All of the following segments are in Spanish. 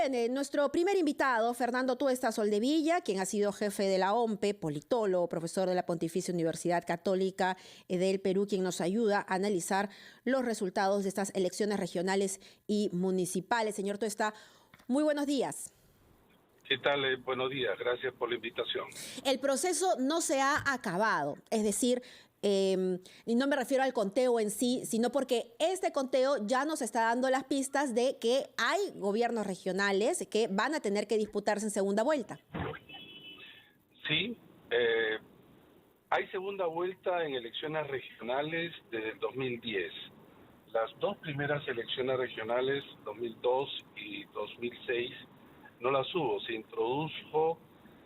Bien, nuestro primer invitado, Fernando Tuesta Soldevilla, quien ha sido jefe de la OMPE, politólogo, profesor de la Pontificia Universidad Católica del Perú, quien nos ayuda a analizar los resultados de estas elecciones regionales y municipales. Señor Tuesta, muy buenos días. ¿Qué tal? Buenos días, gracias por la invitación. El proceso no se ha acabado, es decir, y no me refiero al conteo en sí, sino porque este conteo ya nos está dando las pistas de que hay gobiernos regionales que van a tener que disputarse en segunda vuelta. Sí, hay segunda vuelta en elecciones regionales desde el 2010. Las dos primeras elecciones regionales, 2002 y 2006, no las hubo. Se introdujo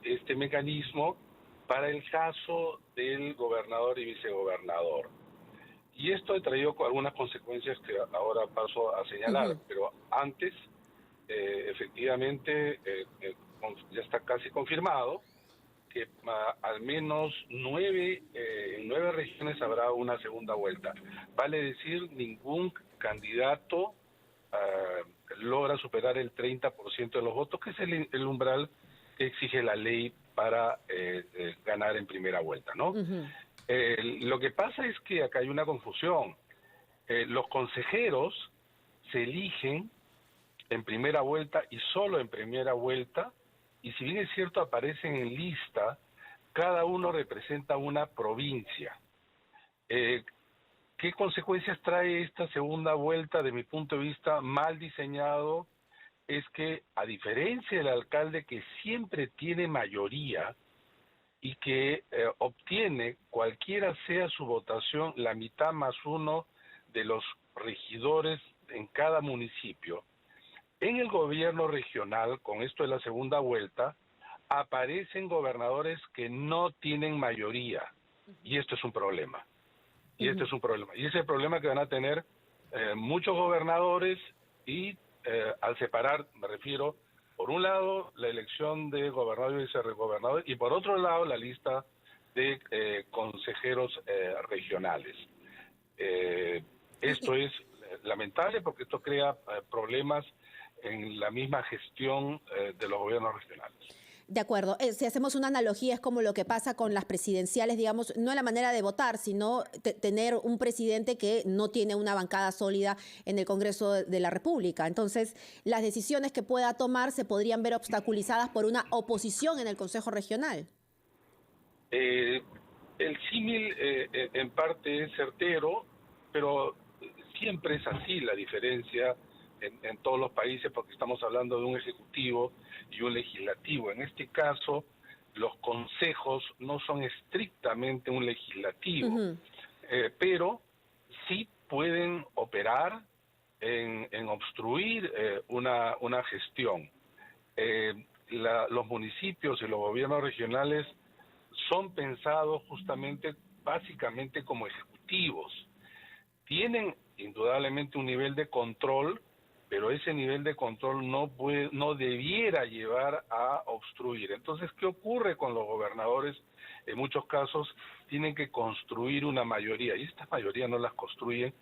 este mecanismo para el caso del gobernador y vicegobernador. Y esto ha traído algunas consecuencias que ahora paso a señalar, pero antes, efectivamente, ya está casi confirmado que al menos en 9 regiones habrá una segunda vuelta. Vale decir, ningún candidato logra superar el 30% de los votos, que es el umbral que exige la ley para ganar en primera vuelta, ¿no? Lo que pasa es que acá hay una confusión. Los consejeros se eligen en primera vuelta y solo en primera vuelta, y si bien es cierto aparecen en lista, cada uno representa una provincia. ¿Qué consecuencias trae esta segunda vuelta? De mi punto de vista, mal diseñado, es que, a diferencia del alcalde, que siempre tiene mayoría y que obtiene, cualquiera sea su votación, la mitad más uno de los regidores en cada municipio, en el gobierno regional, con esto de la segunda vuelta, aparecen gobernadores que no tienen mayoría, y esto es un problema. Y este es un problema. Y ese es el problema que van a tener muchos gobernadores y al separar, me refiero, por un lado, la elección de gobernador y vicegobernador, y por otro lado, la lista de consejeros regionales. Esto es lamentable porque esto crea problemas en la misma gestión de los gobiernos regionales. De acuerdo. Si hacemos una analogía, es como lo que pasa con las presidenciales, digamos, no en la manera de votar, sino tener un presidente que no tiene una bancada sólida en el Congreso de la República. Entonces, las decisiones que pueda tomar se podrían ver obstaculizadas por una oposición en el Consejo Regional. El símil en parte es certero, pero siempre es así la diferencia en todos los países, porque estamos hablando de un ejecutivo y un legislativo. En este caso, los consejos no son estrictamente un legislativo, pero sí pueden operar en obstruir una gestión. Los municipios y los gobiernos regionales son pensados justamente, básicamente, como ejecutivos. Tienen indudablemente un nivel de control, pero ese nivel de control no debiera llevar a obstruir. Entonces, ¿qué ocurre con los gobernadores? En muchos casos tienen que construir una mayoría, y estas mayorías no las construyen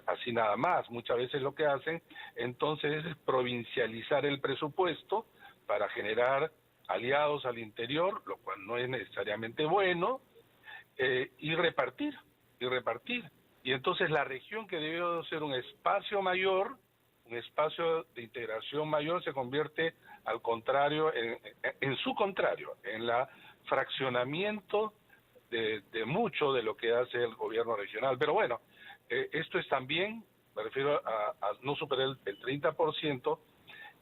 así nada más. Muchas veces lo que hacen entonces es provincializar el presupuesto para generar aliados al interior, lo cual no es necesariamente bueno, y repartir. Y entonces la región, que debió ser un espacio mayor, un espacio de integración mayor, se convierte al contrario, en su contrario, en la fraccionamiento de mucho de lo que hace el gobierno regional. Pero bueno, esto es también, me refiero a no superar el 30%,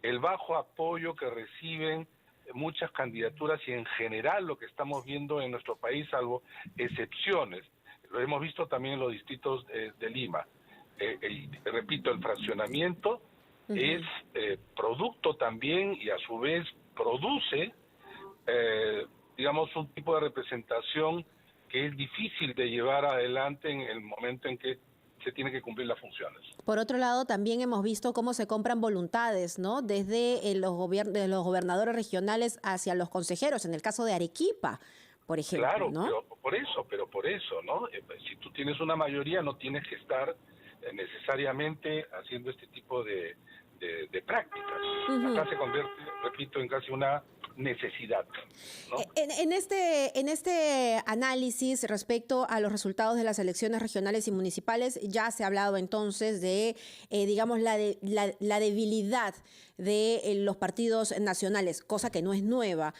el bajo apoyo que reciben muchas candidaturas y en general lo que estamos viendo en nuestro país, salvo excepciones. Lo hemos visto también en los distritos de Lima. Repito, el fraccionamiento es producto también, y a su vez produce, digamos, un tipo de representación que es difícil de llevar adelante en el momento en que se tiene que cumplir las funciones. Por otro lado, también hemos visto cómo se compran voluntades, ¿no? Desde los gobernadores regionales hacia los consejeros, en el caso de Arequipa, por ejemplo, claro, ¿no? pero por eso, ¿no? Si tú tienes una mayoría, no tienes que estar necesariamente haciendo este tipo de de prácticas. Ujú. Acá se convierte, repito, en casi una necesidad, ¿no? En este análisis respecto a los resultados de las elecciones regionales y municipales, ya se ha hablado entonces de, digamos, la debilidad de los partidos nacionales, cosa que no es nueva,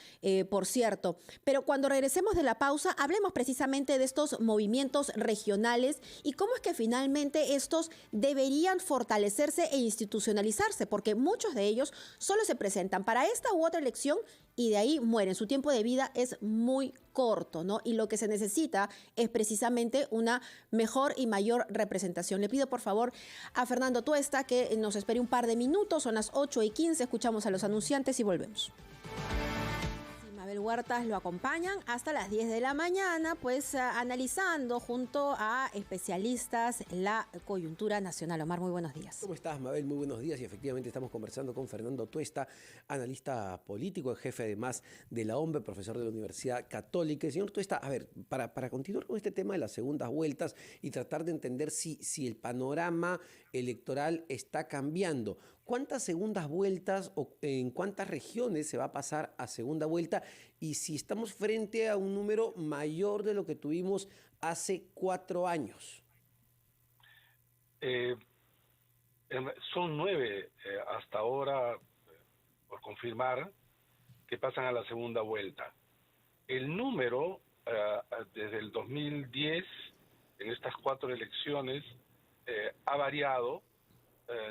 por cierto. Pero cuando regresemos de la pausa, hablemos precisamente de estos movimientos regionales y cómo es que finalmente estos deberían fortalecerse e institucionalizarse, porque muchos de ellos solo se presentan para esta u otra elección y de ahí mueren. Su tiempo de vida es muy corto, ¿no? Y lo que se necesita es precisamente una mejor y mayor representación. Le pido por favor a Fernando Tuesta que nos espere un par de minutos, son las 8:15, escuchamos a los anunciantes y volvemos. Mabel Huertas lo acompañan hasta las 10 de la mañana, pues analizando junto a especialistas la coyuntura nacional. Omar, muy buenos días. ¿Cómo estás, Mabel? Muy buenos días. Y efectivamente estamos conversando con Fernando Tuesta, analista político, jefe además de la OMB, profesor de la Universidad Católica. Señor Tuesta, a ver, para continuar con este tema de las segundas vueltas y tratar de entender si el panorama electoral está cambiando, ¿cuántas segundas vueltas o en cuántas regiones se va a pasar a segunda vuelta? Y si estamos frente a un número mayor de lo que tuvimos hace 4 años. Son 9 hasta ahora, por confirmar, que pasan a la segunda vuelta. El número, desde el 2010, en estas 4 elecciones, ha variado,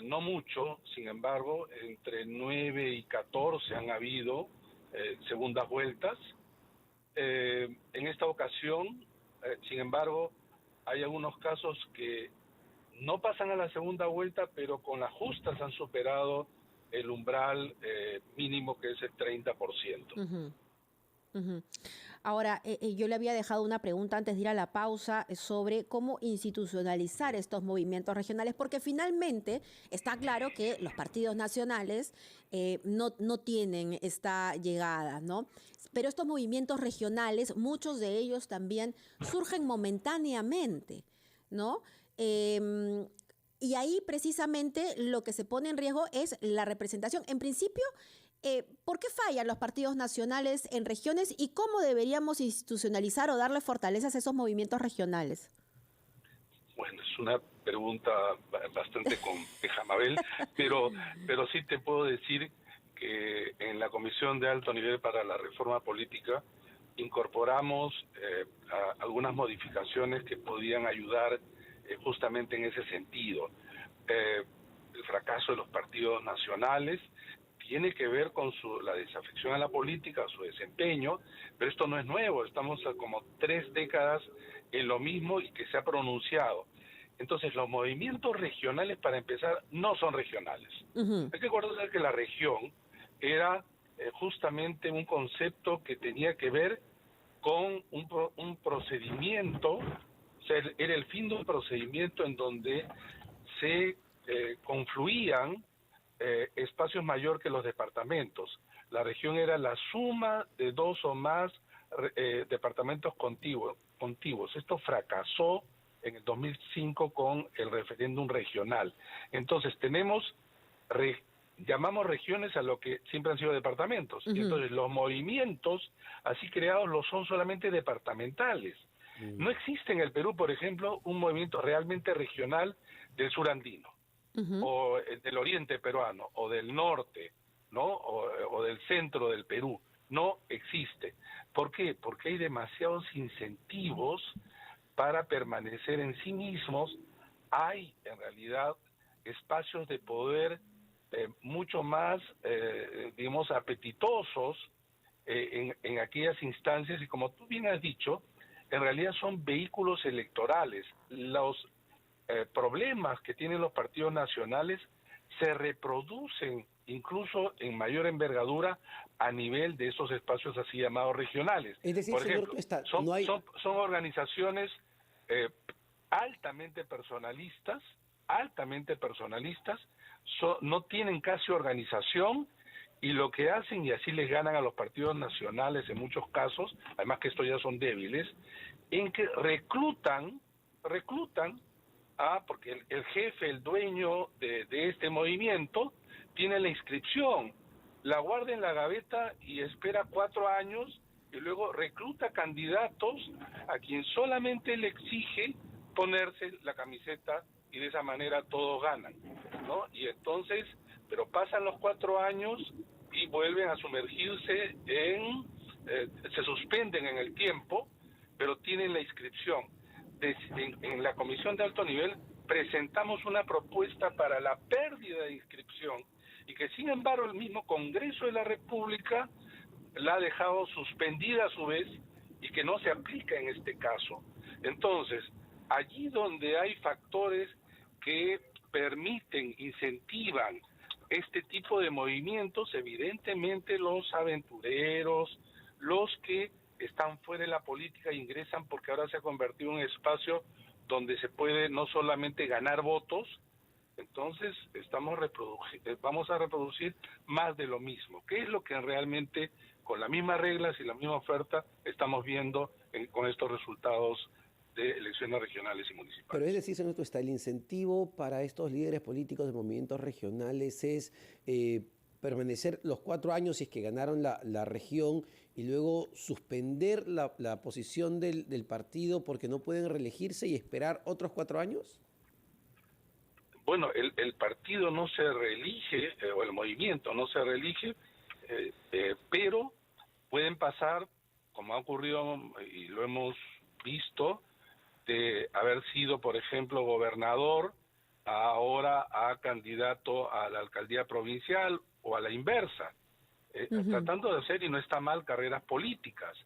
no mucho, sin embargo, entre 9 y 14 han habido segundas vueltas. En esta ocasión, sin embargo, hay algunos casos que no pasan a la segunda vuelta, pero con las justas han superado el umbral mínimo, que es el 30%. Uh-huh. Uh-huh. Ahora, yo le había dejado una pregunta antes de ir a la pausa sobre cómo institucionalizar estos movimientos regionales, porque finalmente está claro que los partidos nacionales no tienen esta llegada, ¿no? Pero estos movimientos regionales, muchos de ellos también surgen momentáneamente, ¿no? Y ahí precisamente lo que se pone en riesgo es la representación. En principio, ¿por qué fallan los partidos nacionales en regiones y cómo deberíamos institucionalizar o darle fortalezas a esos movimientos regionales? Bueno, es una pregunta bastante compleja, Mabel, pero sí te puedo decir que en la Comisión de Alto Nivel para la Reforma Política incorporamos algunas modificaciones que podían ayudar justamente en ese sentido. El fracaso de los partidos nacionales tiene que ver con la desafección a la política, su desempeño, pero esto no es nuevo, estamos como 3 décadas en lo mismo y que se ha pronunciado. Entonces, los movimientos regionales, para empezar, no son regionales. Uh-huh. Hay que acordar que la región era justamente un concepto que tenía que ver con un procedimiento, o sea, era el fin de un procedimiento en donde se confluían espacios mayor que los departamentos. La región era la suma de 2 o más departamentos contiguos. Esto fracasó en el 2005 con el referéndum regional. Entonces llamamos regiones a lo que siempre han sido departamentos. Uh-huh. Y entonces los movimientos así creados lo son solamente departamentales. Uh-huh. No existe en el Perú, por ejemplo, un movimiento realmente regional del sur andino. Uh-huh. O del oriente peruano, o del norte, ¿no? O del centro del Perú. No existe. ¿Por qué? Porque hay demasiados incentivos para permanecer en sí mismos. Hay, en realidad, espacios de poder mucho más, digamos, apetitosos en aquellas instancias, y como tú bien has dicho, en realidad son vehículos electorales. Los problemas que tienen los partidos nacionales se reproducen incluso en mayor envergadura a nivel de esos espacios así llamados regionales. Es decir, por ejemplo, señor, son organizaciones altamente personalistas, no tienen casi organización, y lo que hacen, y así les ganan a los partidos nacionales en muchos casos, además que estos ya son débiles, en que reclutan porque el jefe, el dueño de este movimiento, tiene la inscripción, la guarda en la gaveta y espera 4 años y luego recluta candidatos a quien solamente le exige ponerse la camiseta y de esa manera todos ganan, ¿no? Y entonces, pero pasan los 4 años y vuelven a sumergirse se suspenden en el tiempo, pero tienen la inscripción. En la Comisión de Alto Nivel presentamos una propuesta para la pérdida de inscripción y que sin embargo el mismo Congreso de la República la ha dejado suspendida a su vez y que no se aplica en este caso. Entonces, allí donde hay factores que permiten, incentivan este tipo de movimientos, evidentemente los aventureros, los que están fuera de la política ingresan porque ahora se ha convertido en un espacio donde se puede no solamente ganar votos, entonces vamos a reproducir más de lo mismo, que es lo que realmente con las mismas reglas y la misma oferta estamos viendo con estos resultados de elecciones regionales y municipales. Pero es decir, señor Tuesta, el incentivo para estos líderes políticos de movimientos regionales es permanecer los 4 años si es que ganaron la región y luego suspender la posición del partido porque no pueden reelegirse y esperar otros 4 años. Bueno, el partido no se reelige, o el movimiento no se reelige, pero pueden pasar, como ha ocurrido y lo hemos visto, de haber sido, por ejemplo, gobernador, ahora a candidato a la alcaldía provincial o a la inversa, tratando de hacer, y no está mal, carreras políticas,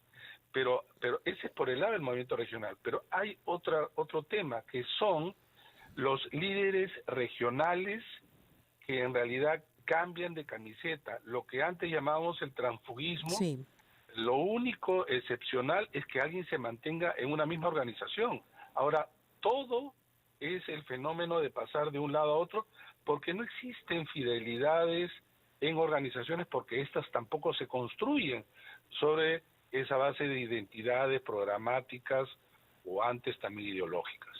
pero ese es por el lado del movimiento regional. Pero hay otro tema, que son los líderes regionales que en realidad cambian de camiseta, lo que antes llamábamos el transfugismo. Sí. Lo único excepcional es que alguien se mantenga en una misma organización. Ahora, todo es el fenómeno de pasar de un lado a otro, porque no existen fidelidades en organizaciones, porque estas tampoco se construyen sobre esa base de identidades programáticas o antes también ideológicas.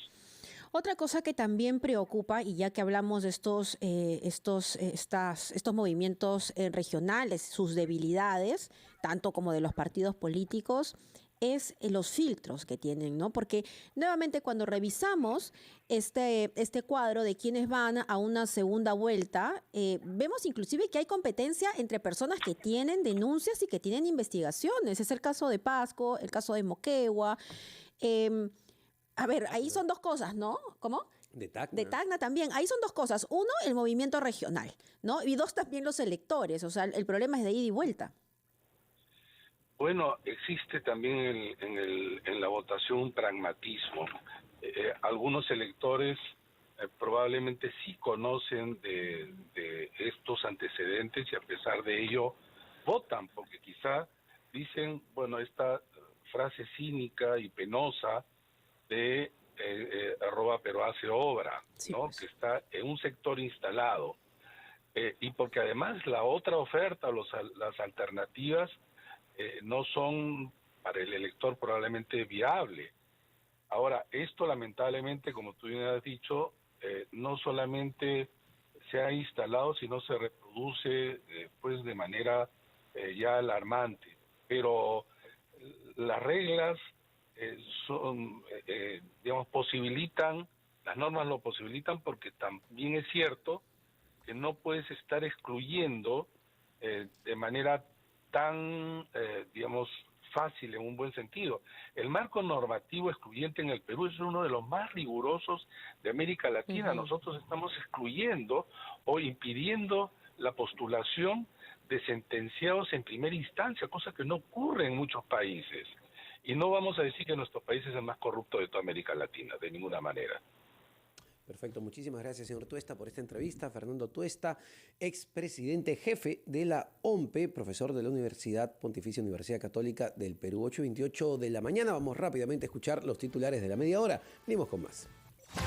Otra cosa que también preocupa, y ya que hablamos de estos movimientos regionales, sus debilidades, tanto como de los partidos políticos, es los filtros que tienen, ¿no? Porque nuevamente cuando revisamos este cuadro de quienes van a una segunda vuelta, vemos inclusive que hay competencia entre personas que tienen denuncias y que tienen investigaciones. Es el caso de Pasco, el caso de Moquegua. A ver, ahí son 2 cosas, ¿no? ¿Cómo? De Tacna. De Tacna también. Ahí son 2 cosas. 1, el movimiento regional, ¿no? Y 2, también los electores. O sea, el problema es de ida y vuelta. Bueno, existe también en la votación un pragmatismo. Algunos electores probablemente sí conocen de estos antecedentes y a pesar de ello votan, porque quizá dicen, bueno, esta frase cínica y penosa de roba pero hace obra, sí, ¿no? Pues. Que está en un sector instalado. Y porque además la otra oferta, las alternativas, no son para el elector probablemente viable. Ahora, esto lamentablemente, como tú bien has dicho, no solamente se ha instalado, sino se reproduce pues de manera ya alarmante. Pero las reglas digamos, posibilitan, las normas lo posibilitan, porque también es cierto que no puedes estar excluyendo de manera tan, digamos, fácil en un buen sentido. El marco normativo excluyente en el Perú es uno de los más rigurosos de América Latina. Nosotros estamos excluyendo o impidiendo la postulación de sentenciados en primera instancia, cosa que no ocurre en muchos países. Y no vamos a decir que nuestro país es el más corrupto de toda América Latina, de ninguna manera. Perfecto, muchísimas gracias, señor Tuesta, por esta entrevista. Fernando Tuesta, expresidente jefe de la OMPE, profesor de la Pontificia Universidad Católica del Perú. 8:28 de la mañana. Vamos rápidamente a escuchar los titulares de la media hora. Venimos con más.